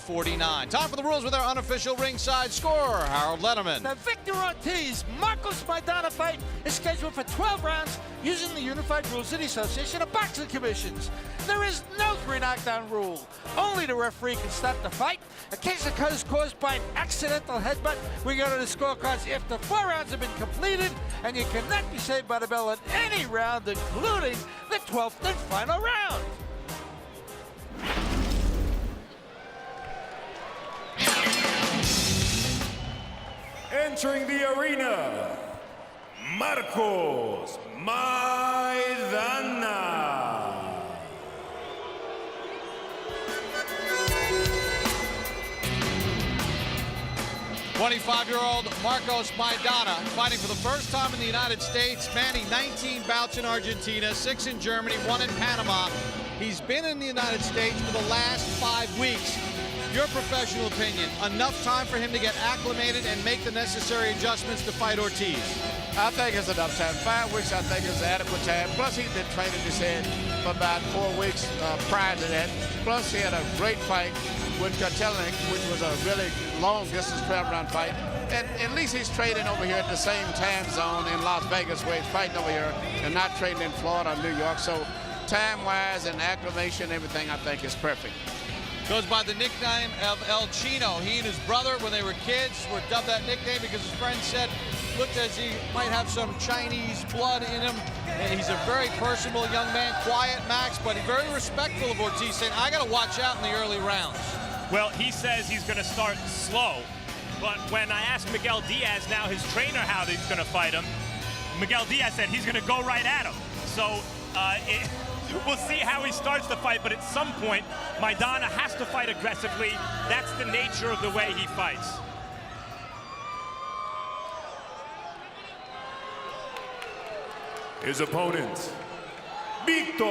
49. Time for the rules with our unofficial ringside scorer, Harold Letterman. The Victor Ortiz Marcos Maidana fight is scheduled for 12 rounds using the Unified Rules of the Association of Boxing Commissions. There is no 3 knockdown rule. Only the referee can stop the fight. A case occurs caused by an accidental headbutt. We go to the scorecards after 4 rounds have been completed, and you cannot be saved by the bell in any round, including the 12th and final round. Entering the arena, Marcos Maidana. 25-year-old Marcos Maidana fighting for the first time in the United States, manning 19 bouts in Argentina, 6 in Germany, 1 in Panama. He's been in the United States for the last 5 weeks. Your professional opinion, enough time for him to get acclimated and make the necessary adjustments to fight Ortiz? I think it's enough time. 5 weeks, I think, is adequate time. Plus, he's been training, he said, for about 4 weeks prior to that. Plus, he had a great fight with Katelnik, which was a really long-distance 12-round fight. And at least he's training over here at the same time zone in Las Vegas, where he's fighting over here and not training in Florida or New York. So time-wise and acclimation, everything, I think, is perfect. Goes by the nickname of El Chino. He and his brother, when they were kids, were dubbed that nickname because his friend said, looked as he might have some Chinese blood in him. And he's a very personable young man, quiet, Max, but he's very respectful of Ortiz, saying, I got to watch out in the early rounds. Well, he says he's going to start slow, but when I asked Miguel Diaz, now his trainer, how he's going to fight him, Miguel Diaz said he's going to go right at him. So we'll see how he starts the fight, but at some point, Maidana has to fight aggressively. That's the nature of the way he fights. His opponent, Victor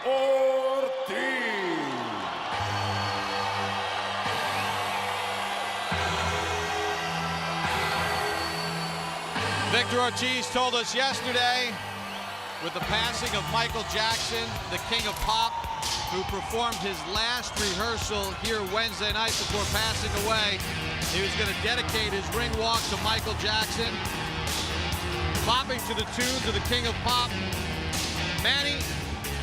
Ortiz. Victor Ortiz told us yesterday, with the passing of Michael Jackson, the king of pop, who performed his last rehearsal here Wednesday night before passing away, he was going to dedicate his ring walk to Michael Jackson, popping to the tunes of the king of pop. Manny,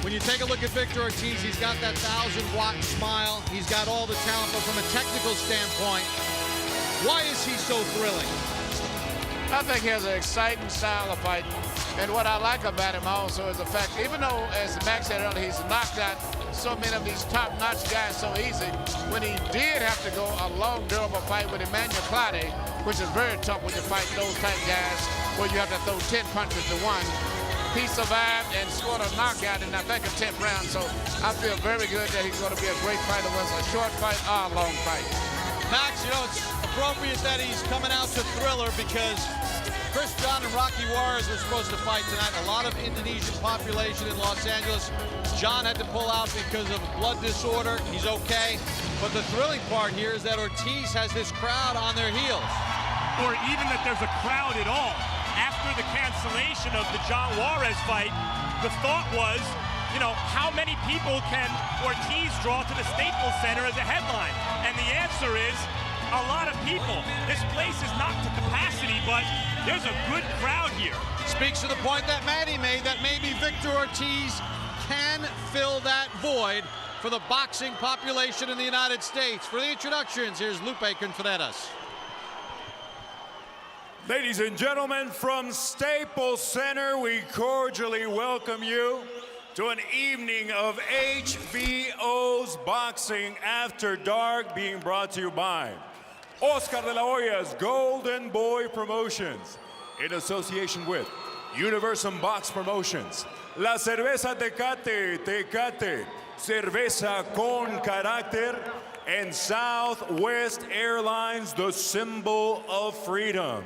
when you take a look at Victor Ortiz, he's got that 1,000-watt smile. He's got all the talent, but from a technical standpoint, why is he so thrilling? I think he has an exciting style of fighting. And what I like about him also is the fact, even though, as Max said earlier, he's knocked out so many of these top-notch guys so easy, when he did have to go a long, durable fight with Emmanuel Claude, which is very tough when you fight those type guys, where you have to throw 10 punches to one, he survived and scored a knockout in, I think, a 10th round. So I feel very good that he's going to be a great fighter, whether it's a short fight or a long fight. Max, you know, it's appropriate that he's coming out to Thriller because Chris John and Rocky Juarez were supposed to fight tonight. A lot of Indonesian population in Los Angeles. John had to pull out because of a blood disorder. He's okay. But the thrilling part here is that Ortiz has this crowd on their heels. Or even that there's a crowd at all. After the cancellation of the John Juarez fight, the thought was, you know, how many people can Ortiz draw to the Staples Center as a headline? And the answer is a lot of people. This place is not to capacity, but there's a good crowd here. Speaks to the point that Maddie made that maybe Victor Ortiz can fill that void for the boxing population in the United States. For the introductions, here's Lupe Contreras. Ladies and gentlemen, from Staples Center, we cordially welcome you to an evening of HBO's Boxing After Dark, being brought to you by Oscar de la Hoya's Golden Boy Promotions, in association with Universum Box Promotions, La Cerveza Tecate, Tecate, Cerveza con Carácter, and Southwest Airlines, the symbol of freedom.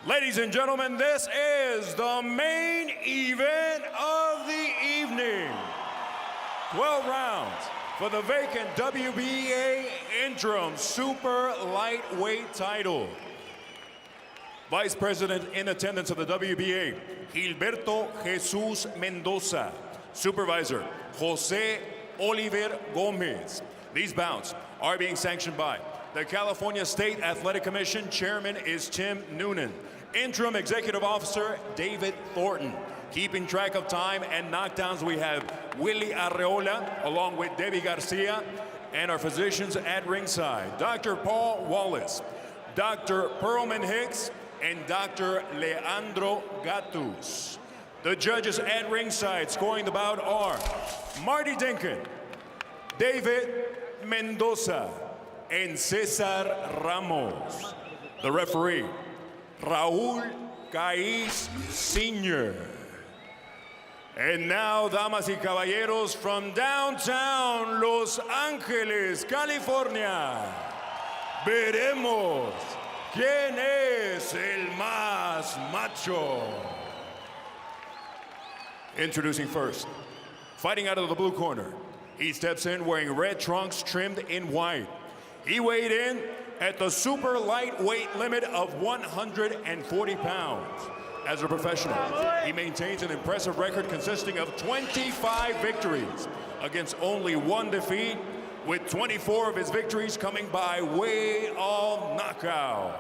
Ladies and gentlemen, this is the main event of the evening. 12 rounds for the vacant WBA interim super lightweight title. Vice President in attendance of the WBA, Gilberto Jesus Mendoza. Supervisor, Jose Oliver Gomez. These bouts are being sanctioned by the California State Athletic Commission. Chairman is Tim Noonan. Interim Executive Officer David Thornton. Keeping track of time and knockdowns, we have Willie Arreola along with Debbie Garcia, and our physicians at ringside, Dr. Paul Wallace, Dr. Perlman Hicks, and Dr. Leandro Gatus. The judges at ringside scoring the bout are Marty Dinkin, David Mendoza, and Cesar Ramos. The referee, Raul Caiz Sr. And now, damas y caballeros, from downtown Los Angeles, California, veremos quién es el más macho. Introducing first, fighting out of the blue corner. He steps in wearing red trunks trimmed in white. He weighed in at the super lightweight limit of 140 pounds. As a professional, he maintains an impressive record consisting of 25 victories against only 1 defeat, with 24 of his victories coming by way of knockout.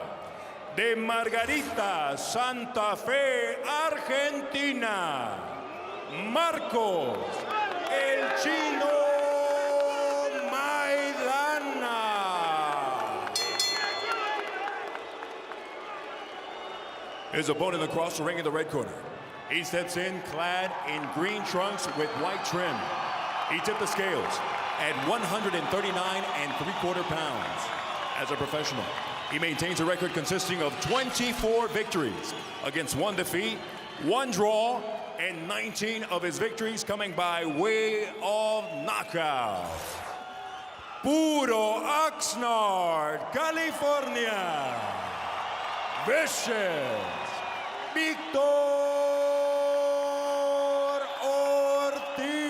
De Margarita, Santa Fe, Argentina, Marcos, El Chino Maidana. His opponent across the ring in the red corner. He steps in clad in green trunks with white trim. He tipped the scales at 139 3/4 pounds. As a professional, he maintains a record consisting of 24 victories against 1 defeat, 1 draw, and 19 of his victories coming by way of knockout. Puro Oxnard, California. Vicious Victor Ortiz.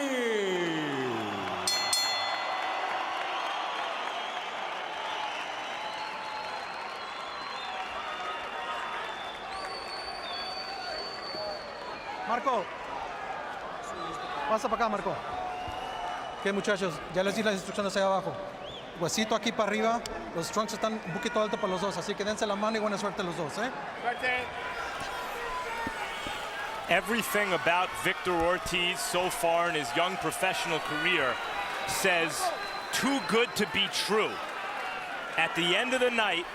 Marco, pasa para acá, Marco. ¿Qué, muchachos? Ya les di las instrucciones ahí abajo. Huesito aquí para arriba. Los trunks están un poquito altos para los dos, así que dense la mano y buena suerte los dos, ¿eh? Everything about Victor Ortiz so far in his young professional career says too good to be true. At the end of the night,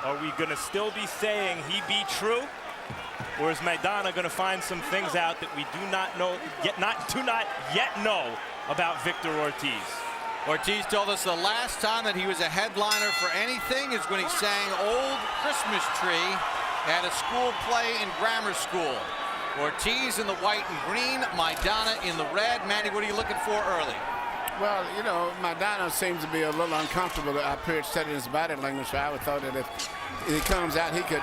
are we going to still be saying he be true? Or is Maidana going to find some things out that we do not yet know about Victor Ortiz? Ortiz told us the last time that he was a headliner for anything is when he sang Old Christmas Tree at a school play in grammar school. Ortiz in the white and green, Maidana in the red. Manny, what are you looking for early? Well, you know, Maidana seems to be a little uncomfortable. I appeared studying his body language, so I would thought that if he comes out, he could,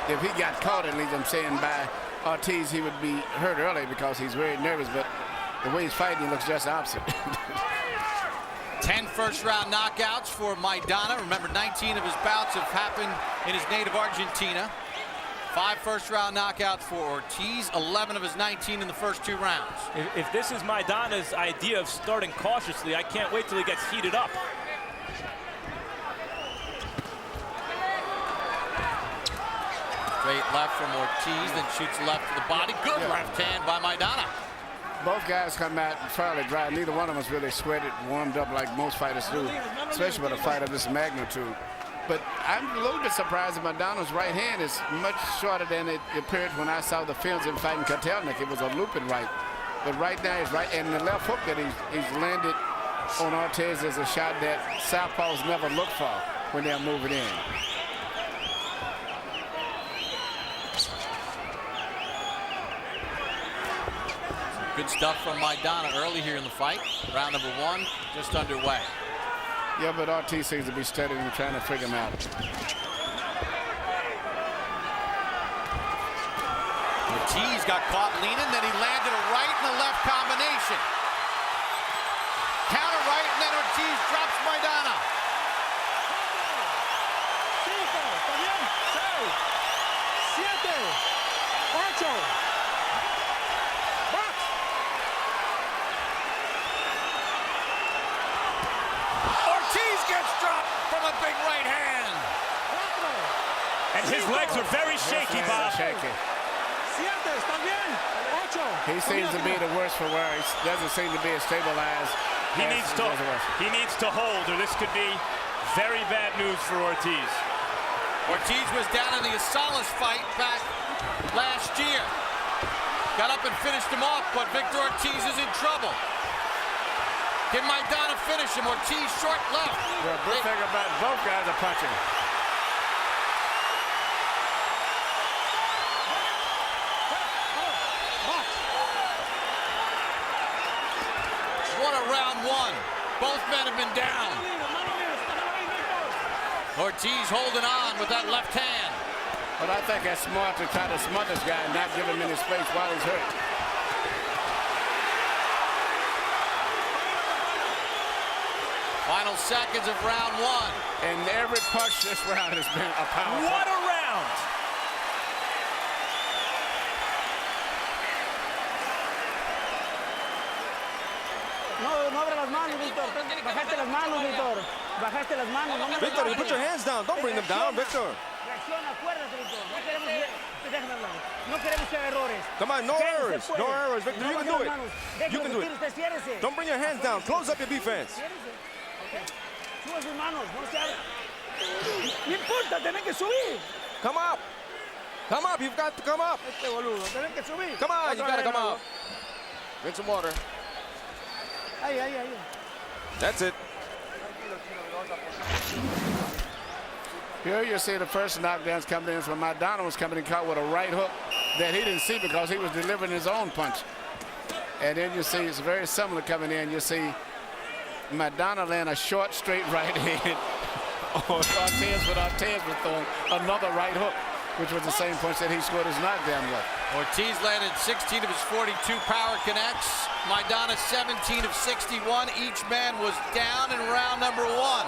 if he got caught, at least I'm saying, by Ortiz, he would be hurt early because he's very nervous, but the way he's fighting, he looks just the opposite. 10 first-round knockouts for Maidana. Remember, 19 of his bouts have happened in his native Argentina. 5 first-round knockouts for Ortiz, 11 of his 19 in the first 2 rounds. If this is Maidana's idea of starting cautiously, I can't wait till he gets heated up. Straight left from Ortiz, then shoots left to the body. Good left hand by Maidana. Both guys come out fairly dry. Neither one of them is really sweated, warmed up like most fighters do, especially with a fight of this magnitude. But I'm a little bit surprised that Maidana's right hand is much shorter than it appeared when I saw the films in fighting Kotelnik. It was a looping right. But right now he's right, and the left hook that he's landed on Ortiz is a shot that southpaws never look for when they're moving in. Good stuff from Maidana early here in the fight. Round number 1 just underway. Yeah, but Ortiz seems to be studying and trying to figure him out. Ortiz got caught leaning, then he landed a right and a left combination. Counter right, and then Ortiz drops Maidana. 5, 6, 7, 8. big right hand. And his legs are very shaky, Bob. Shaky. He seems to be the worst for wear. He doesn't seem to be as stabilized. He needs to hold, or this could be very bad news for Ortiz. Ortiz was down in the Asalas fight back last year. Got up and finished him off, but Victor Ortiz is in trouble. Can Maidana finish him? Ortiz short left. The good thing about both guys are punching. What a round one. Both men have been down. Ortiz holding on with that left hand. But I think that's smart to try to smother this guy and not give him any space while he's hurt. Final seconds of round one. And every punch this round has been a power. What a round! No abra las manos, Víctor. Bajaste las manos, Víctor. Bajaste las manos. No me Victor, you put your hands down. Don't bring them down, Victor. Reacciona, acuérdate, Víctor. Déjame hablar. No queremos que haga errores. Come on, no errors. No errors, Victor. You can do it. You can do it. Ciérrese. Don't bring your hands down. Close up your defense. Suba sus manos. No se abra. No importa, tienen que subir. Come up. Come up. You've got to come up. Este boludo, tienen que subir. Come on, you got to come up. Drink some water. Ahí. That's it. Here you see the first knockdowns coming in from Maidana was coming in caught with a right hook that he didn't see because he was delivering his own punch. And then you see it's very similar coming in. You see Maidana land a short, straight right hand. Ortiz was throwing another right hook, which was the same punch that he scored his knockdown with. Ortiz landed 16 of his 42 power connects. Maidana 17 of 61. Each man was down in round number one.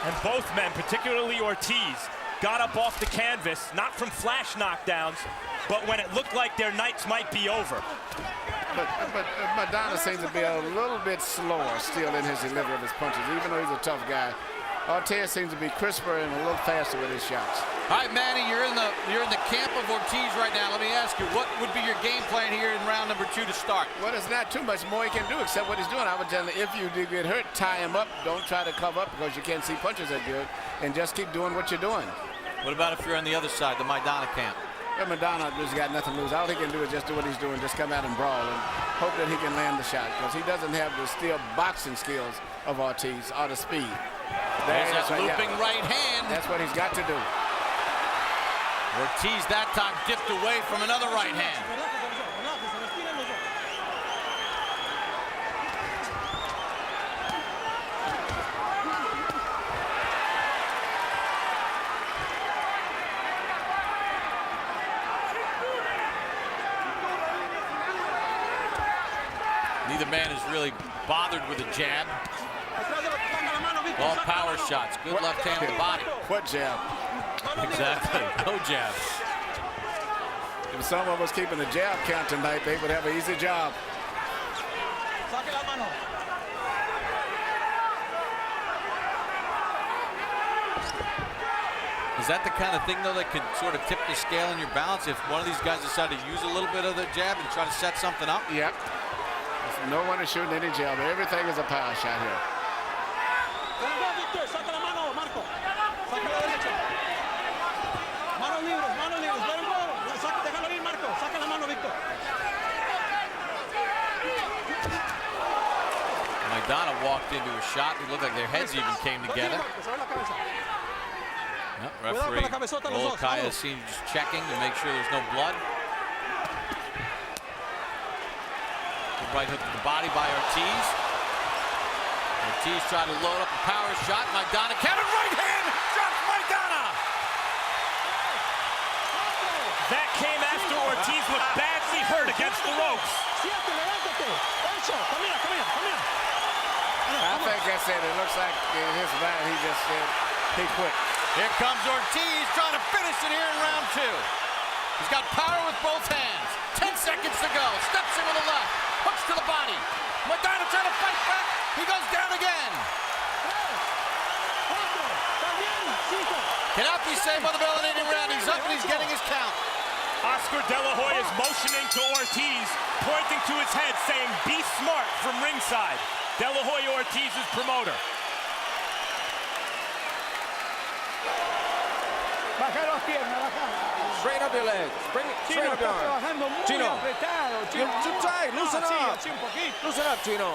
And both men, particularly Ortiz, got up off the canvas, not from flash knockdowns, but when it looked like their nights might be over. But Maidana seems to be a little bit slower still in his delivery of his punches, even though he's a tough guy. Ortiz seems to be crisper and a little faster with his shots. All right, Manny, you're in the camp of Ortiz right now. Let me ask you, what would be your game plan here in round number two to start? Well, there's not too much more he can do except what he's doing. I would tell him, if you do get hurt, tie him up. Don't try to cover up because you can't see punches that good, and just keep doing what you're doing. What about if you're on the other side, the Maidana camp? Well, Maidana has got nothing to lose. All he can do is just do what he's doing, just come out and brawl and hope that he can land the shot because he doesn't have the still boxing skills of Ortiz or the speed. There's that looping right hand. That's what he's got to do. Ortiz that time dipped away from another right hand. Neither man is really bothered with a jab. All power shots. Good left hand to the body. What jab? Exactly. No jab. If someone was keeping the jab count tonight, they would have an easy job. Is that the kind of thing, though, that could sort of tip the scale in your balance if one of these guys decide to use a little bit of the jab and try to set something up? Yep. No one is shooting any jab. Everything is a power shot here. Maidana walked into a shot. It looked like their heads even came together. Yep, referee Roel Kaya seems just checking to make sure there's no blood. Good right hook to the body by Ortiz. Ortiz tried to load up a power shot. Maidana countered right hand. Drops Maidana. That came after Ortiz looked badly hurt against the ropes. I think that's it. It looks like his man, he just said he quit. Here comes Ortiz trying to finish it here in round two. He's got power with both hands. 10 seconds to go. Steps in with the left. Hooks to the body. Maidana trying to fight back. He goes down again. Cannot be saved by the bell in any round. He's up and he's getting his count. Oscar De La Hoya is motioning to Ortiz, pointing to his head, saying, "Be smart," from ringside. De La Hoya, Ortiz's promoter. Baja las piernas, baja. Straighten up your legs. Bring it. Chino, Straighten up your está arms. trabajando muy Chino. apretado, Chino. You're too tight. Loosen Sí, up. así un poquito. Loosen up, Chino.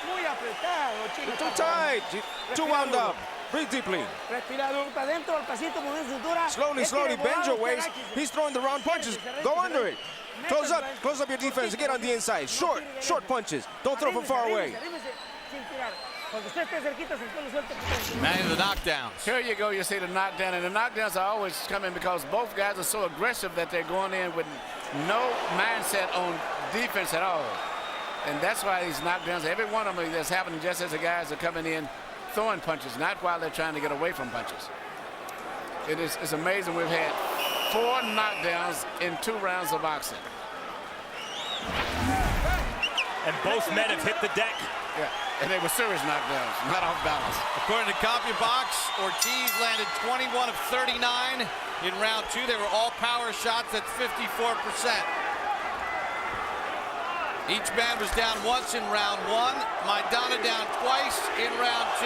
Muy apretado, Chino. You're too está trabajando. tight. Too wound up. Breathe deeply. Respira duro para adentro, al pasito, mover cintura. Slowly, slowly. Bend your waist. He's throwing the round punches. Go under it. Close up your defense. Get on the inside. Short punches. Don't throw from far away. Man of the knockdowns. Here you go, you see the knockdown, and the knockdowns are always coming because both guys are so aggressive that they're going in with no mindset on defense at all. And that's why these knockdowns, every one of them that's happening just as the guys are coming in throwing punches, not while they're trying to get away from punches. It's amazing. We've had 4 knockdowns in 2 rounds of boxing. And both men have hit the deck. Yeah, and they were serious knockdowns, not off balance. According to CompuBox, Ortiz landed 21 of 39 in round 2. They were all power shots at 54%. Each man was down once in round 1. Maidana down twice in round 2.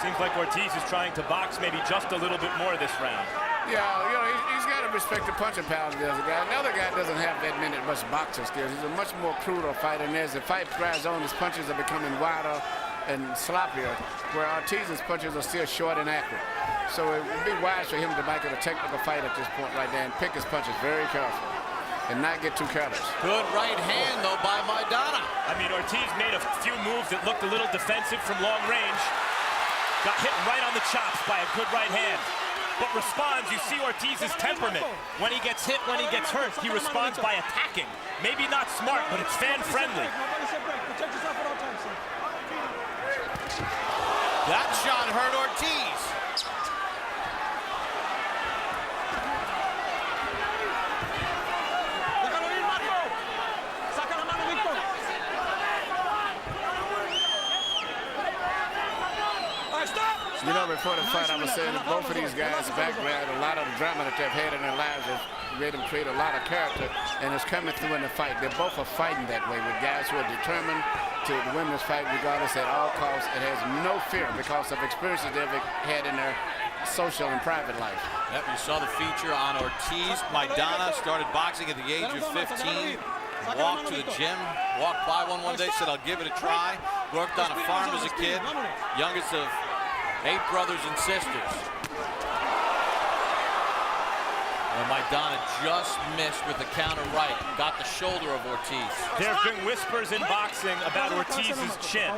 Seems like Ortiz is trying to box maybe just a little bit more this round. Yeah, you know, he's got to respect the punching power of the other guy. The other guy doesn't have that much boxing skills. He's a much more cruder fighter, and as the fight drives on, his punches are becoming wider and sloppier, where Ortiz's punches are still short and accurate. So it would be wise for him to make it a technical fight at this point right there and pick his punches very carefully and not get too careless. Good right hand, though, by Maidana. I mean, Ortiz made a few moves that looked a little defensive from long range. Got hit right on the chops by a good right hand. But responds, you see Ortiz's temperament. When he gets hit, when he gets hurt, he responds by attacking. Maybe not smart, but it's fan-friendly. That shot hurt Ortiz. You know, before the fight, I was saying that both of these guys' background, a lot of the drama that they've had in their lives has made them create a lot of character, and it's coming through in the fight. They both are fighting that way with guys who are determined to win this fight regardless at all costs. It has no fear because of experiences they've had in their social and private life. Yep, you saw the feature on Ortiz. Maidana started boxing at the age of 15. Walked to the gym, walked by one day, said, "I'll give it a try." Worked on a farm as a kid, youngest of 8 brothers and sisters. And Maidana just missed with the counter right. Got the shoulder of Ortiz. There have been whispers in boxing about Ortiz's chin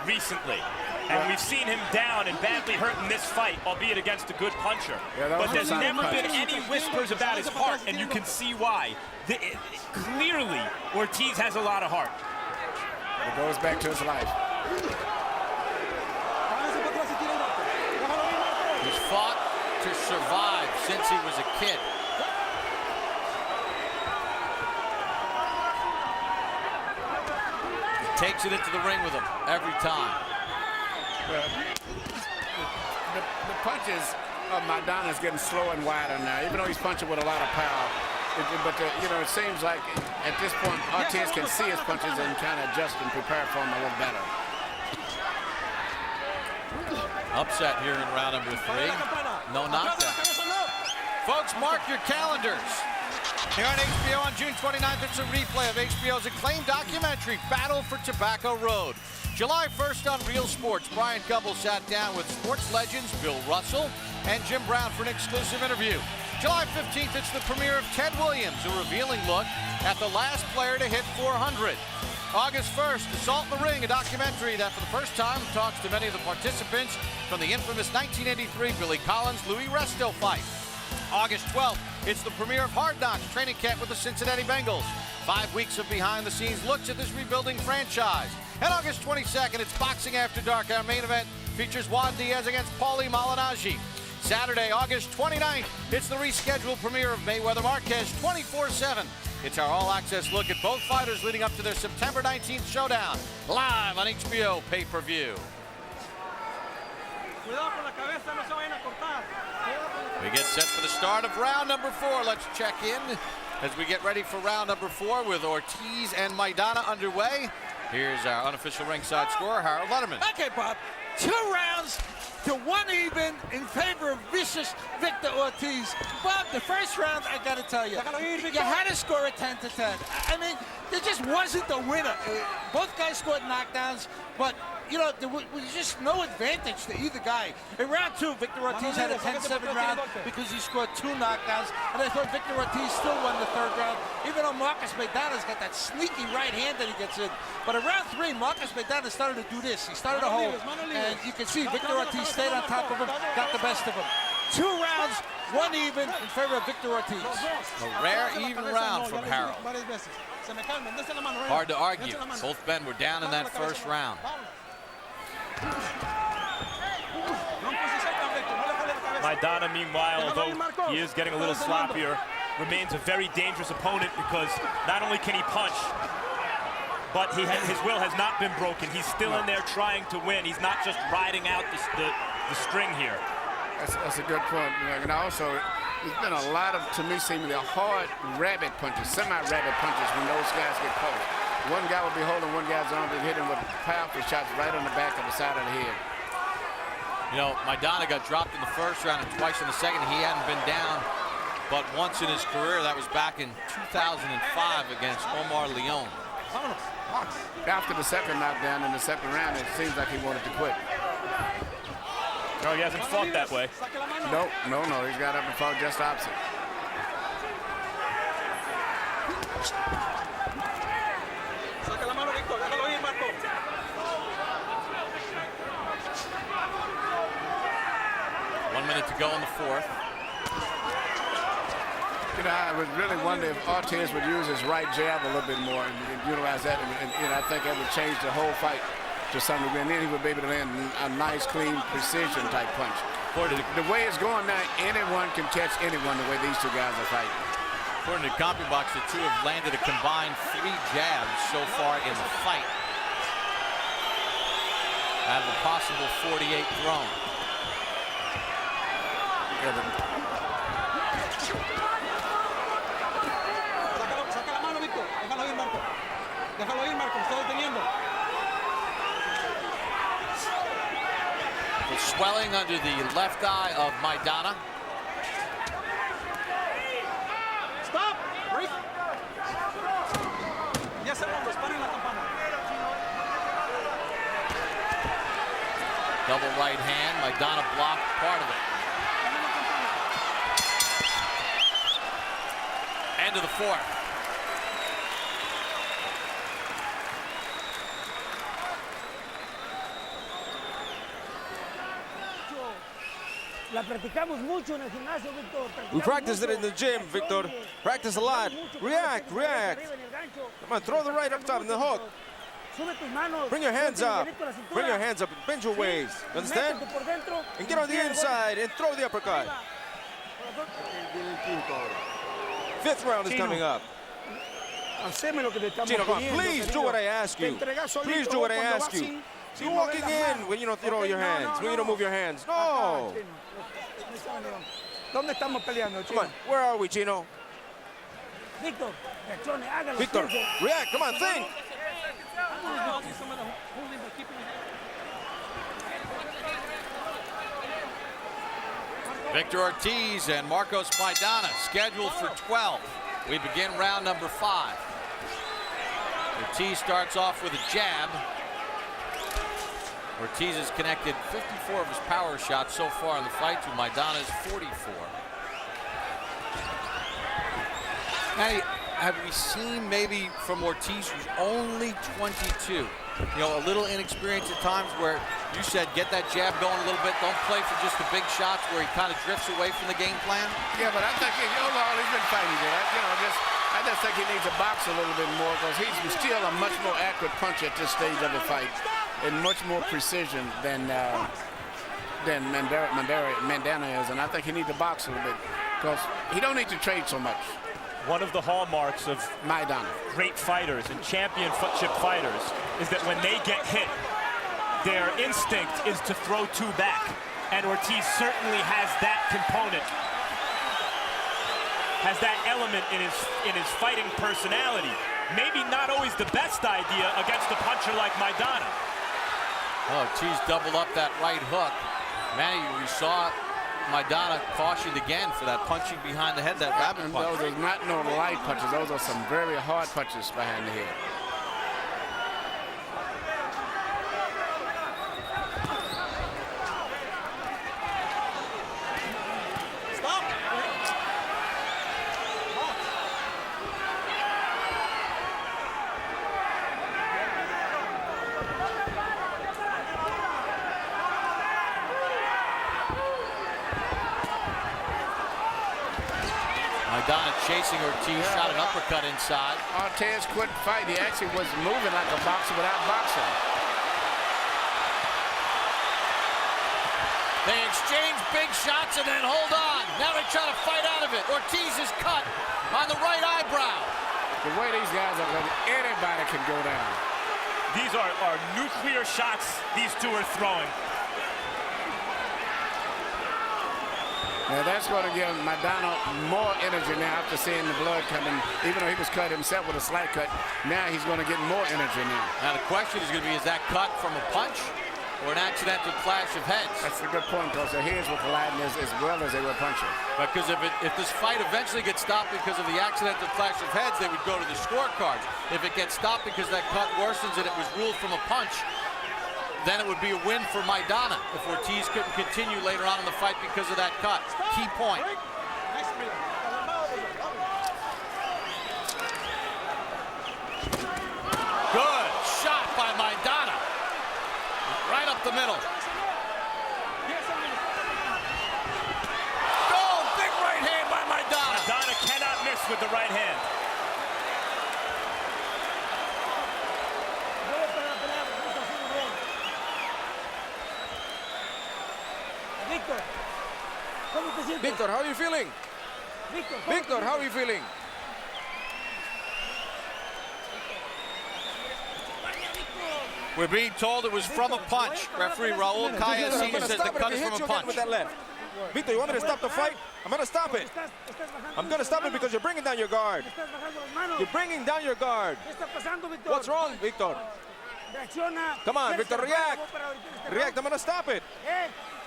recently. And we've seen him down and badly hurt in this fight, albeit against a good puncher. Yeah, but there's never been any whispers about his heart, and you can see why. Clearly, Ortiz has a lot of heart. It goes back to his life. He's fought to survive since he was a kid. He takes it into the ring with him every time. The punches of Maidana is getting slower and wider now, even though he's punching with a lot of power. You know, it seems like at this point, Ortiz can see his punches and kind of adjust and prepare for them a little better. Upset here in round number 3. No knockdown. Folks, mark your calendars. Here on HBO on June 29th, it's a replay of HBO's acclaimed documentary, Battle for Tobacco Road. July 1st on Real Sports, Brian Gumbel sat down with sports legends Bill Russell and Jim Brown for an exclusive interview. July 15th, it's the premiere of Ted Williams, a revealing look at the last player to hit 400. August 1st, Assault in the Ring, a documentary that for the first time talks to many of the participants from the infamous 1983 Billy Collins-Louis Resto fight. August 12th, it's the premiere of Hard Knocks training camp with the Cincinnati Bengals. 5 weeks of behind-the-scenes looks at this rebuilding franchise. And August 22nd, it's Boxing After Dark. Our main event features Juan Diaz against Paulie Malignaggi. Saturday, August 29th, it's the rescheduled premiere of Mayweather Marquez 24/7. It's our all-access look at both fighters leading up to their September 19th showdown, live on HBO pay-per-view. We get set for the start of round number 4. Let's check in as we get ready for round number 4 with Ortiz and Maidana underway. Here's our unofficial ringside scorer, Harold Letterman. Okay, Bob. 2 rounds to 1 even in favor of vicious Victor Ortiz. Bob, the first round, I got to tell you, you had to score a 10-10. I mean, there just wasn't a winner. Both guys scored knockdowns, but you know, there was just no advantage to either guy. In round 2, Victor Ortiz had a 10-7 round because he scored 2 knockdowns, and I thought Victor Ortiz still won the 3rd round, even though Marcos Maidana's got that sneaky right hand that he gets in. But in round 3, Marcos Maidana started to do this. He started to hold, and you can see Victor Ortiz stayed on top of him, got the best of him. 2 rounds, 1 even in favor of Victor Ortiz. A rare even round from Harold. Hard to argue. Both men were down in that first round. Maidana, meanwhile, although he is getting a little sloppier, remains a very dangerous opponent because not only can he punch, but his will has not been broken. He's still in there trying to win. He's not just riding out the string here. That's a good point. And also, there's been a lot of, to me, seemingly hard rabbit punches, semi-rabbit punches when those guys get close. One guy will be holding one guy's arm and hit him with powerful shots right on the back of the side of the head. You know, Maidana got dropped in the first round and twice in the second. He hadn't been down but once in his career. That was back in 2005 against Omar Leon. After the second knockdown in the second round, it seems like he wanted to quit. No, he hasn't fought that way. No. He's got up and fought just opposite. To go in the 4th. You know, I would really wonder if Ortiz would use his right jab a little bit more and utilize that, and I think that would change the whole fight to some degree, and then he would be able to land a nice, clean, precision-type punch. The way it's going now, anyone can catch anyone the way these 2 guys are fighting. According to CompuBox, the 2 have landed a combined 3 jabs so far in the fight. Out of a possible 48 thrown. The swelling under the left eye of Maidana. Stop! Break! Double right hand. Maidana blocked part of it. End of the 4th. We practiced it in the gym, Victor. Practice a lot. React. Come on, throw the right up top in the hook. Bring your hands up. Bring your hands up and bend your waist. Understand? And get on the inside and throw the uppercut. 5th round is coming up. Chino, come on, please do what I ask you. Please do what I ask you. You're walking in when you don't throw your hands, when you don't move your hands. No. Come on, where are we, Chino? Victor, react. Come on, think. Victor Ortiz and Marcos Maidana scheduled for 12. We begin round number 5. Ortiz starts off with a jab. Ortiz has connected 54 of his power shots so far in the fight to Maidana's 44. Now, have we seen maybe from Ortiz, who's only 22, you know, a little inexperienced at times, where you said get that jab going a little bit, don't play for just the big shots where he kind of drifts away from the game plan? Yeah, but I think overall he's been fighting good. I just think he needs to box a little bit more because he's still a much more accurate puncher at this stage of the fight and much more precision than than Maidana is, and I think he needs to box a little bit because he don't need to trade so much. One of the hallmarks of Maidana, great fighters and championship fighters, is that when they get hit, their instinct is to throw two back. And Ortiz certainly has that component, has that element in his fighting personality. Maybe not always the best idea against a puncher like Maidana. Oh, Ortiz doubled up that right hook. Manny, we saw Maidana cautioned again for that punching behind the head, that rabbit punch. Those are not no light punches. Those are some very hard punches behind the head. Maidana chasing Ortiz, shot an uppercut inside. Ortiz couldn't fight. He actually was moving like a boxer without boxing. They exchange big shots and then hold on. Now they try to fight out of it. Ortiz is cut on the right eyebrow. The way these guys are playing, anybody can go down. These are nuclear shots these two are throwing. Now that's going to give Maidana more energy now after seeing the blood coming. Even though he was cut himself with a slight cut, now he's going to get more energy now. Now the question is going to be, is that cut from a punch or an accidental clash of heads? That's a good point, because their heads were colliding as well as they were punching. Because if this fight eventually gets stopped because of the accidental clash of heads, they would go to the scorecards. If it gets stopped because that cut worsens and it was ruled from a punch, then it would be a win for Maidana if Ortiz couldn't continue later on in the fight because of that cut. Key point. Good shot by Maidana. Right up the middle. Oh, big right hand by Maidana. Maidana cannot miss with the right hand. Victor, how are you feeling? Victor, how are you feeling? We're being told it was from a punch. Referee Raul Calla Sr. says the cut is from a punch. With that left. Victor, you want me to stop the fight? I'm going to stop it. I'm going to stop it because you're bringing down your guard. You're bringing down your guard. What's wrong, Victor? Come on, Victor, react. React, I'm going to stop it.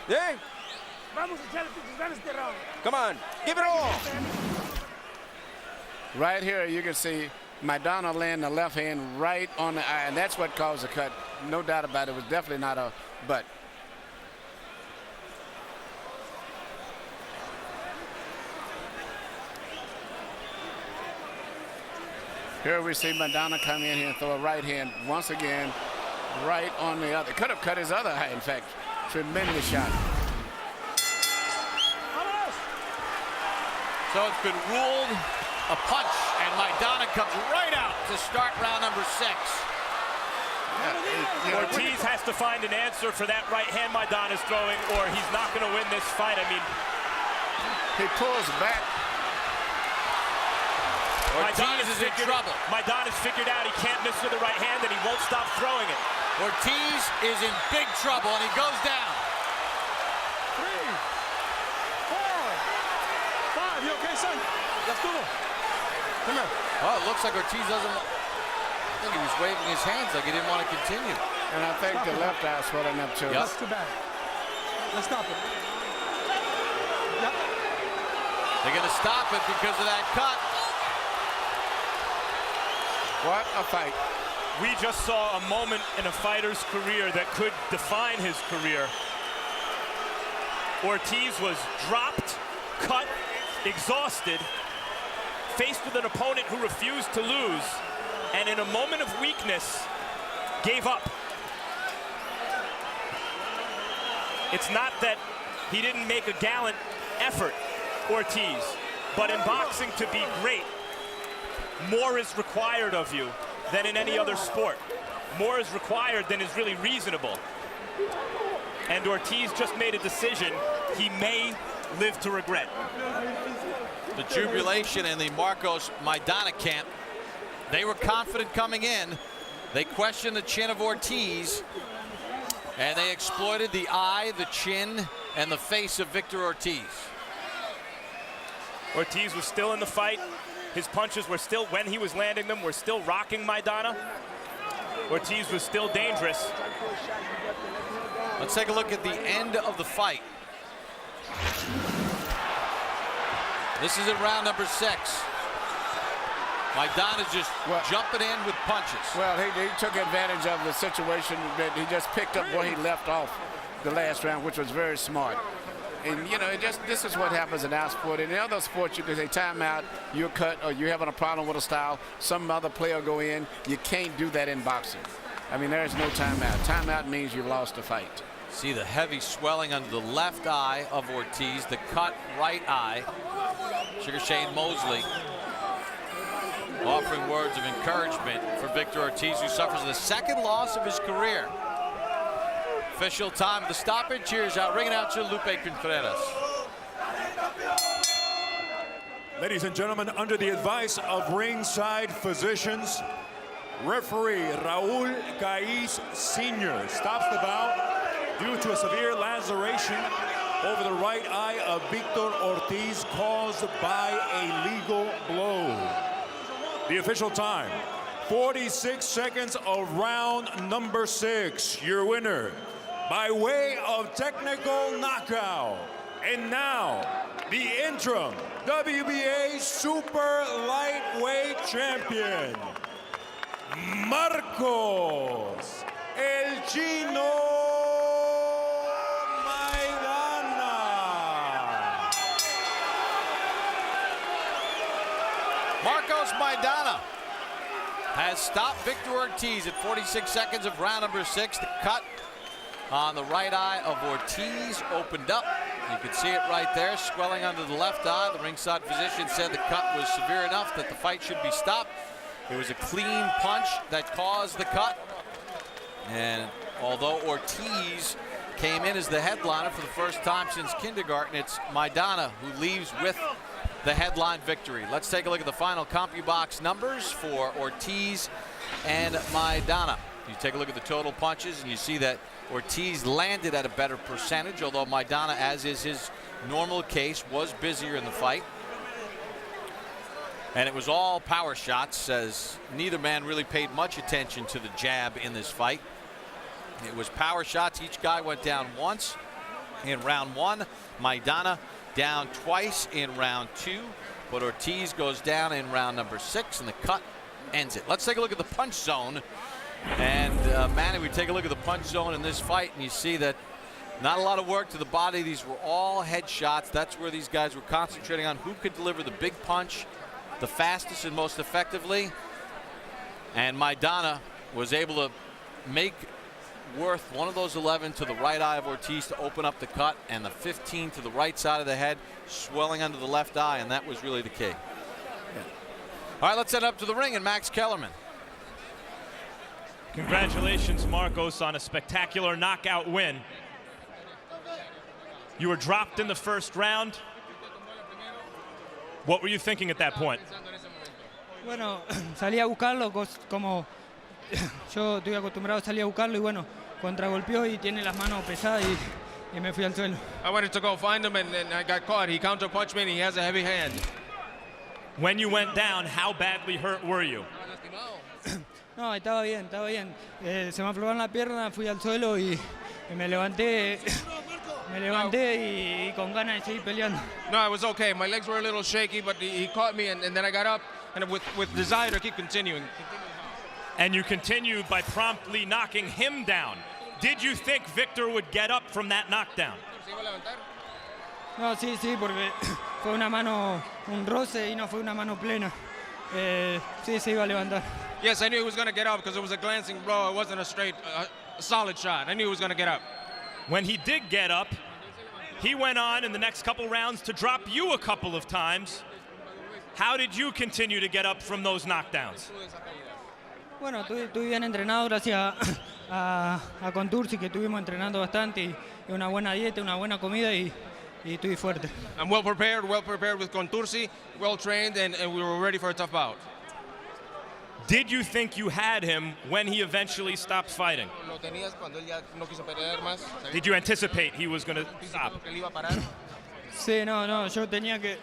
Yeah? Come on, give it all. Right here, you can see Maidana laying the left hand right on the eye, and that's what caused the cut. No doubt about it. It was definitely not a butt. Here we see Maidana come in here and throw a right hand once again, right on the other. Could have cut his other eye, in fact. Tremendous shot. So it's been ruled a punch, and Maidana comes right out to start round number 6. Ortiz has to find an answer for that right hand Maidana's throwing, or he's not going to win this fight. I mean, he pulls back. Ortiz is in trouble. Maidana's figured out he can't miss with the right hand, and he won't stop throwing it. Ortiz is in big trouble, and he goes down. 3, 4, 5. You okay, son? That's cool. Come here. Oh, it looks like Ortiz doesn't. I think he was waving his hands like he didn't want to continue. And I think the left eye swelling up too. Yep. That's too bad. Let's stop it. Yep. They're going to stop it because of that cut. What a fight. We just saw a moment in a fighter's career that could define his career. Ortiz was dropped, cut, exhausted, faced with an opponent who refused to lose, and in a moment of weakness, gave up. It's not that he didn't make a gallant effort, Ortiz, but in boxing, to be great, more is required of you than in any other sport. More is required than is really reasonable. and Ortiz just made a decision he may live to regret. The jubilation in the Marcos Maidana camp. They were confident coming in. They questioned the chin of Ortiz, and they exploited the eye, the chin, and the face of Victor Ortiz. Ortiz was still in the fight. His punches were still, when he was landing them, were still rocking Maidana. Ortiz was still dangerous. Let's take a look at the end of the fight. This is in round number 6. Maidana just jumping in with punches. Well, he took advantage of the situation that he just picked up where he left off the last round, which was very smart. And, you know, this is what happens in our sport. In other sports, you can say timeout, you're cut, or you're having a problem with a style, some other player go in. You can't do that in boxing. I mean, there is no timeout. Timeout means you've lost the fight. See the heavy swelling under the left eye of Ortiz, the cut right eye. Sugar Shane Mosley offering words of encouragement for Victor Ortiz, who suffers the 2nd loss of his career. Official time of the stoppage. Here's our ring announcer, Lupe Contreras. Ladies and gentlemen, under the advice of ringside physicians, referee Raul Caiz Sr. stops the bout due to a severe laceration over the right eye of Victor Ortiz caused by a legal blow. The official time, 46 seconds of round number 6. Your winner, by way of technical knockout. And now, the interim WBA Super Lightweight Champion, Marcos El Chino Maidana. Marcos Maidana has stopped Victor Ortiz at 46 seconds of round number 6. The cut on the right eye of Ortiz opened up. You can see it right there, swelling under the left eye. The ringside physician said the cut was severe enough that the fight should be stopped. It was a clean punch that caused the cut. And although Ortiz came in as the headliner for the first time since kindergarten, it's Maidana who leaves with the headline victory. Let's take a look at the final CompuBox numbers for Ortiz and Maidana. You take a look at the total punches and you see that Ortiz landed at a better percentage, although Maidana, as is his normal case, was busier in the fight. And it was all power shots, as neither man really paid much attention to the jab in this fight. It was power shots. Each guy went down once in round 1. Maidana down twice in round 2, but Ortiz goes down in round number 6, and the cut ends it. Let's take a look at the punch zone. And Manny, we take a look at the punch zone in this fight, and you see that not a lot of work to the body. These were all head shots. That's where these guys were concentrating on who could deliver the big punch the fastest and most effectively. And Maidana was able to make worth one of those 11 to the right eye of Ortiz to open up the cut, and the 15 to the right side of the head, swelling under the left eye, and that was really the key. Yeah. All right, let's head up to the ring and Max Kellerman. Congratulations, Marcos, on a spectacular knockout win. You were dropped in the first round. What were you thinking at that point? Bueno, salí a buscarlo, como yo estoy acostumbrado a salir a buscarlo, y bueno, contragolpeó y tiene las manos pesadas y me fui al suelo. I wanted to go find him and I got caught. He counterpunched me and he has a heavy hand. When you went down, how badly hurt were you? No, estaba bien, estaba bien. Se me aflojaron la pierna, fui al suelo y me levanté y con ganas de seguir peleando. No, I was okay. My legs were a little shaky, but he caught me and then I got up and with desire to keep continuing. And you continued by promptly knocking him down. Did you think Victor would get up from that knockdown? No, sí, porque fue una mano, un roce y no fue una mano plena. Sí, se iba a levantar. Yes, I knew he was going to get up because it was a glancing blow. It wasn't a straight, solid shot. I knew he was going to get up. When he did get up, he went on in the next couple rounds to drop you a couple of times. How did you continue to get up from those knockdowns? Bueno, estuve bien entrenado gracias a Contursi, que estuvimos entrenando bastante una buena dieta, una buena comida y estoy fuerte. I'm well prepared with Contursi, well trained, and we were ready for a tough bout. Did you think you had him when he eventually stopped fighting? Lo tenías cuando él ya no quiso pelear más. Did you anticipate he was going to stop? Que él iba a parar. Sí, no, yo tenía que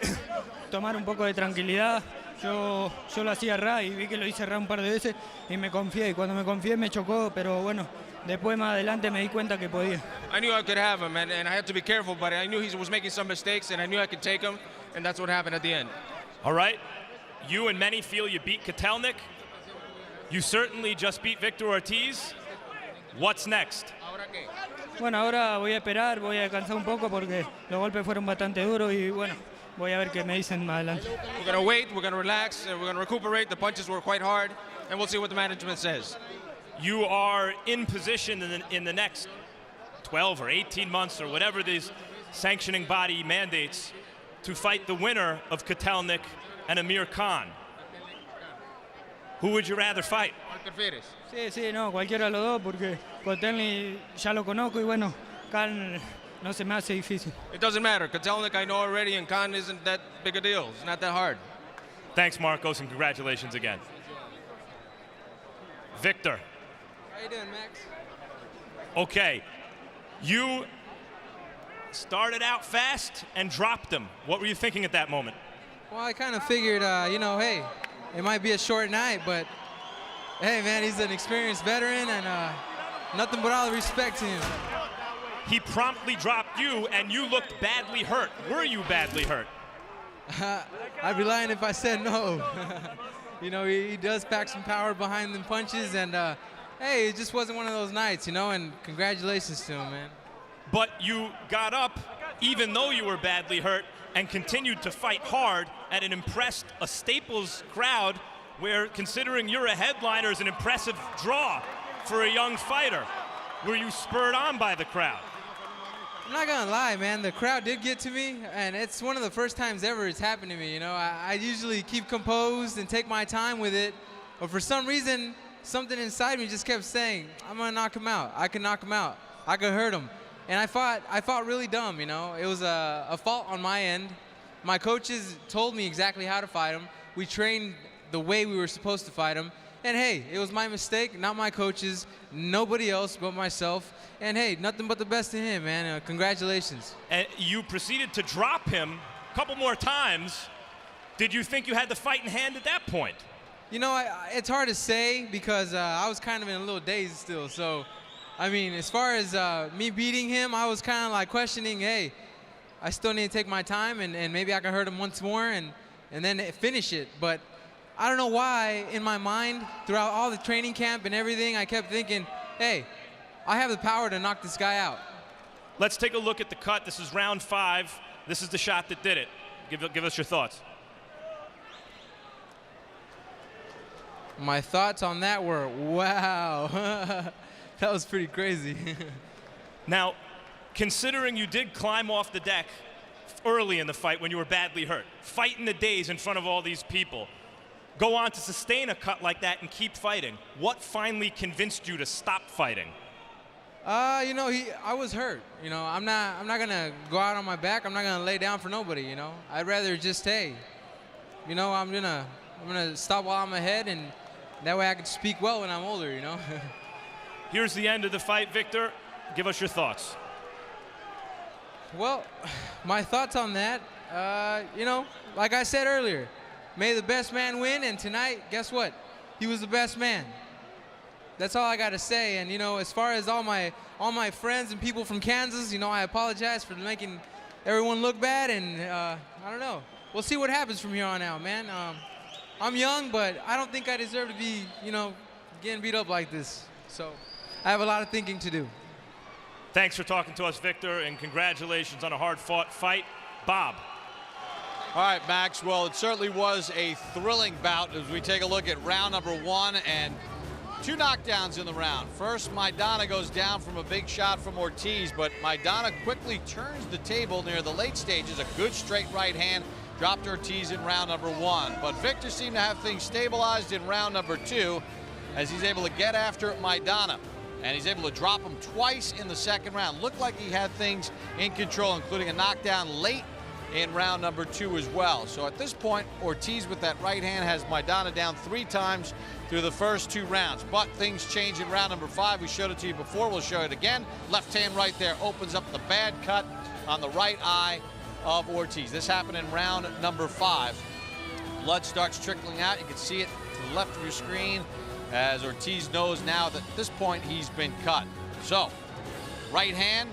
tomar un poco de tranquilidad. Yo lo hacía ra y vi que lo hice ra un par de veces y me confié. Y cuando me confié me chocó, pero bueno, después más adelante me di cuenta que podía. I knew I could have him, and I had to be careful, but I knew he was making some mistakes, and I knew I could take him, and that's what happened at the end. All right. You and many feel you beat Kotelnik. You certainly just beat Victor Ortiz. What's next? ¿Ahora qué? Bueno, ahora voy a esperar, voy a descansar un poco porque los golpes fueron bastante duros y bueno, voy a ver qué me dicen más adelante. We're going to wait, we're going to relax, and we're going to recuperate. The punches were quite hard, and we'll see what the management says. You are in position in the next 12 or 18 months or whatever these sanctioning body mandates to fight the winner of Kotelnik and Amir Khan. Who would you rather fight? ¿Cuál prefieres? Sí, no, cualquiera de los dos porque Kotelnik ya lo conozco y bueno, Khan no se me hace difícil. It doesn't matter. Kotelnik I know already, and Khan isn't that big a deal. It's not that hard. Thanks, Marcos, and congratulations again. Victor. How you doing, Max? Okay, you started out fast and dropped him. What were you thinking at that moment? Well, I kind of figured, hey, it might be a short night, but hey, man, he's an experienced veteran, and nothing but all the respect to him. He promptly dropped you, and you looked badly hurt. Were you badly hurt? I'd be lying if I said no. He does pack some power behind them punches, and hey, it just wasn't one of those nights, and congratulations to him, man. But you got up, even though you were badly hurt, and continued to fight hard and it impressed a Staples crowd where, considering you're a headliner, is an impressive draw for a young fighter. Were you spurred on by the crowd? I'm not gonna lie, man, the crowd did get to me, and it's one of the first times ever it's happened to me. I usually keep composed and take my time with it, but for some reason, something inside me just kept saying, I'm gonna knock him out. I can knock him out. I could hurt him. And I fought really dumb, It was a fault on my end. My coaches told me exactly how to fight him. We trained the way we were supposed to fight him. And hey, it was my mistake, not my coaches, nobody else but myself. And hey, nothing but the best to him, man. Congratulations. And you proceeded to drop him a couple more times. Did you think you had the fight in hand at that point? It's hard to say because I was kind of in a little daze still. So, I mean, as far as me beating him, I was kind of like questioning, hey, I still need to take my time and maybe I can hurt him once more and then finish it. But I don't know why, in my mind, throughout all the training camp and everything, I kept thinking, hey, I have the power to knock this guy out. Let's take a look at the cut. This is round 5. This is the shot that did it. Give us your thoughts. My thoughts on that were, wow. That was pretty crazy. Now, considering you did climb off the deck early in the fight when you were badly hurt, fight in the days in front of all these people, go on to sustain a cut like that and keep fighting, what finally convinced you to stop fighting? I was hurt. I'm not gonna go out on my back. I'm not gonna lay down for nobody. I'd rather just hey, I'm gonna stop while I'm ahead, and that way I can speak well when I'm older. Here's the end of the fight, Victor. Give us your thoughts. Well, my thoughts on that, like I said earlier, may the best man win, and tonight, guess what? He was the best man. That's all I got to say. And, as far as all my friends and people from Kansas, I apologize for making everyone look bad, and I don't know. We'll see what happens from here on out, man. I'm young, but I don't think I deserve to be, getting beat up like this. So I have a lot of thinking to do. Thanks for talking to us, Victor, and congratulations on a hard-fought fight. Bob. All right, Max. Well, it certainly was a thrilling bout as we take a look at round number 1 and 2 knockdowns in the round. First, Maidana goes down from a big shot from Ortiz, but Maidana quickly turns the table near the late stages. A good straight right hand dropped Ortiz in round number 1. But Victor seemed to have things stabilized in round number 2 as he's able to get after Maidana. and he's able to drop him twice in the second round. Looked like he had things in control, including a knockdown late in round number 2 as well. So at this point, Ortiz with that right hand has Maidana down 3 times through the first 2 rounds. But things change in round number 5. We showed it to you before. We'll show it again. Left hand right there opens up the bad cut on the right eye of Ortiz. This happened in round number 5. Blood starts trickling out. You can see it to the left of your screen as Ortiz knows now that at this point he's been cut. So, right hand,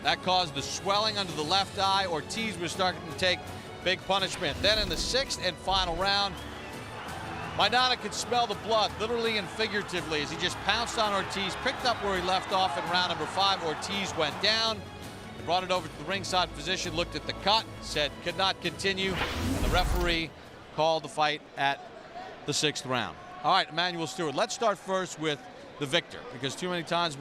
that caused the swelling under the left eye. Ortiz was starting to take big punishment. Then in the 6th and final round, Maidana could smell the blood, literally and figuratively, as he just pounced on Ortiz, picked up where he left off in round number 5. Ortiz went down, brought it over to the ringside physician, looked at the cut, said could not continue, and the referee called the fight at the 6th round. All right, Emmanuel Stewart, let's start first with the victor, because too many times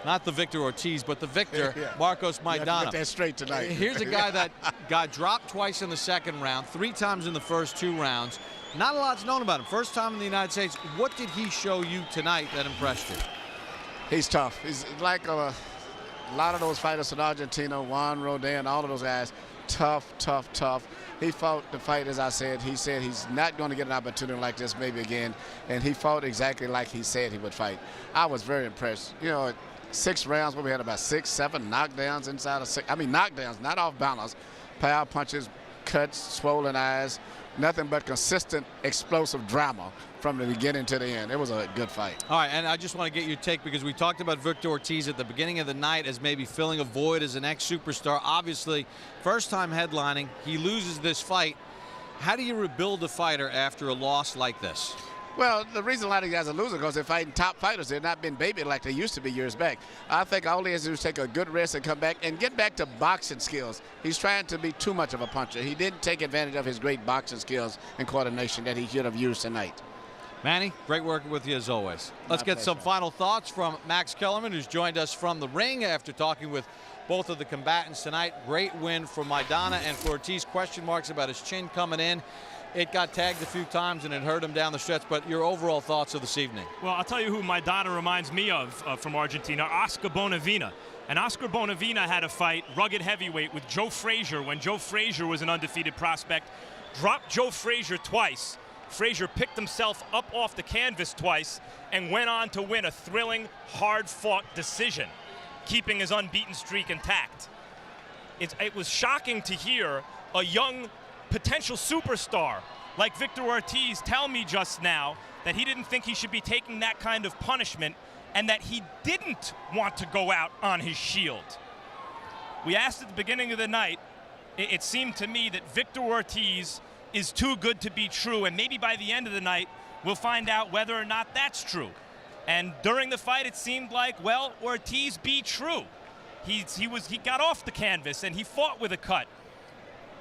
not the Victor Ortiz, but the victor, Marcos Maidana. You have to get that straight tonight. Here's a guy that got dropped twice in the second round, 3 times in the first 2 rounds. Not a lot's known about him. First time in the United States. What did he show you tonight that impressed you? He's tough. He's like a lot of those fighters in Argentina, Juan Rodin, all of those guys. Tough, tough, tough. He fought the fight, as I said. He said he's not going to get an opportunity like this maybe again, and he fought exactly like he said he would fight. I was very impressed. You know, 6 rounds where we had about 6, 7 knockdowns inside of 6. I mean, knockdowns, not off balance. Power punches, cuts, swollen eyes. Nothing but consistent, explosive drama from the beginning to the end. It was a good fight. All right, and I just want to get your take because we talked about Victor Ortiz at the beginning of the night as maybe filling a void as an ex-superstar. Obviously, first time headlining, he loses this fight. How do you rebuild a fighter after a loss like this? Well, the reason a lot of guys are losing because they're fighting top fighters. They're not been babied like they used to be years back. I think all he has to do is take a good rest and come back and get back to boxing skills. He's trying to be too much of a puncher. He didn't take advantage of his great boxing skills and coordination that he should have used tonight. Manny, great working with you as always. Let's get some final thoughts from Max Kellerman, who's joined us from the ring after talking with both of the combatants tonight. Great win for Maidana, and for Ortiz, question marks about his chin coming in. It got tagged a few times and it hurt him down the stretch, but your overall thoughts of this evening? Well, I'll tell you who Maidana reminds me of from Argentina, Oscar Bonavena. And Oscar Bonavena had a fight, rugged heavyweight, with Joe Frazier when Joe Frazier was an undefeated prospect. Dropped Joe Frazier twice. Frazier picked himself up off the canvas twice and went on to win a thrilling, hard-fought decision, keeping his unbeaten streak intact. It was shocking to hear a young potential superstar like Victor Ortiz tell me just now that he didn't think he should be taking that kind of punishment and that he didn't want to go out on his shield. We asked at the beginning of the night, it seemed to me that Victor Ortiz is too good to be true, and maybe by the end of the night we'll find out whether or not that's true. And during the fight it seemed like, well, Ortiz be true. He got off the canvas and he fought with a cut.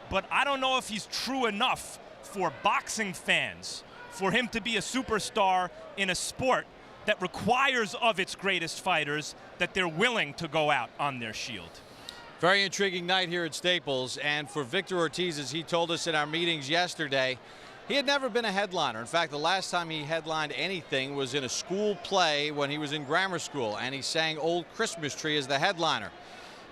But I don't know if he's true enough for boxing fans, for him to be a superstar in a sport that requires of its greatest fighters that they're willing to go out on their shield. Very intriguing night here at Staples, and for Victor Ortiz, as he told us in our meetings yesterday, he had never been a headliner. In fact, the last time he headlined anything was in a school play when he was in grammar school, and he sang Old Christmas Tree as the headliner.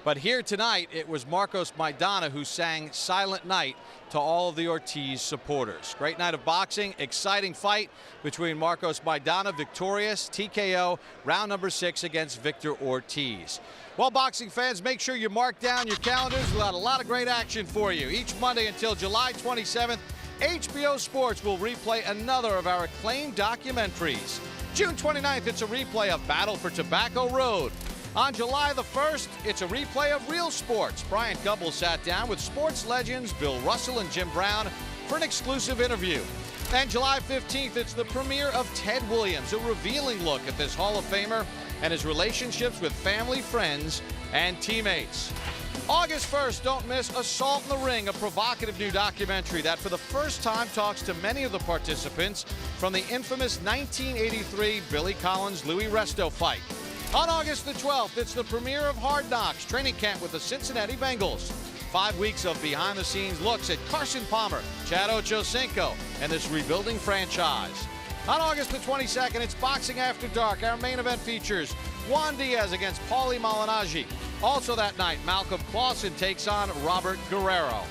But here tonight, it was Marcos Maidana who sang Silent Night to all of the Ortiz supporters. Great night of boxing, exciting fight between Marcos Maidana, victorious, TKO, round number 6 against Victor Ortiz. Well, boxing fans, make sure you mark down your calendars. We've got a lot of great action for you. Each Monday until July 27th, HBO Sports will replay another of our acclaimed documentaries. June 29th, it's a replay of Battle for Tobacco Road. On July the 1st, it's a replay of Real Sports. Brian Gumble sat down with sports legends Bill Russell and Jim Brown for an exclusive interview. And July 15th, it's the premiere of Ted Williams, a revealing look at this Hall of Famer and his relationships with family, friends, and teammates. August 1st, don't miss Assault in the Ring, a provocative new documentary that for the first time talks to many of the participants from the infamous 1983 Billy Collins-Louis Resto fight. On August the 12th, it's the premiere of Hard Knocks, training camp with the Cincinnati Bengals. 5 weeks of behind-the-scenes looks at Carson Palmer, Chad Ochocinco, and this rebuilding franchise. On August the 22nd, it's Boxing After Dark. Our main event features Juan Diaz against Paulie Malignaggi. Also that night, Malcolm Clausen takes on Robert Guerrero.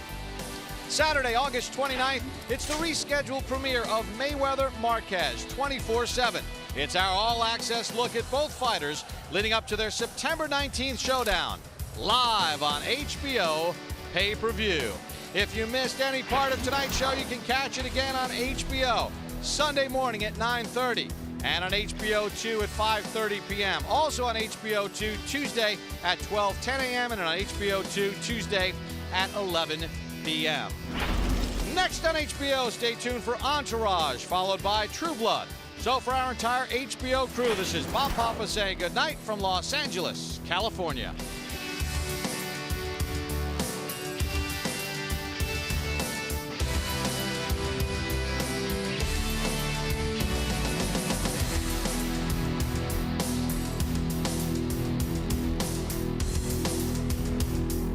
Saturday, August 29th, it's the rescheduled premiere of Mayweather Marquez 24/7. It's our all-access look at both fighters leading up to their September 19th showdown, live on HBO pay-per-view. If you missed any part of tonight's show, you can catch it again on HBO Sunday morning at 9:30 and on HBO 2 at 5:30 p.m. Also on HBO 2 Tuesday at 12:10 a.m. and on HBO 2 Tuesday at 11 p.m. Next on HBO, stay tuned for Entourage, followed by True Blood. So for our entire HBO crew, this is Bob Papa saying good night from Los Angeles, California.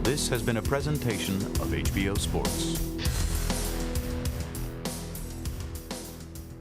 This has been a presentation of HBO Sports.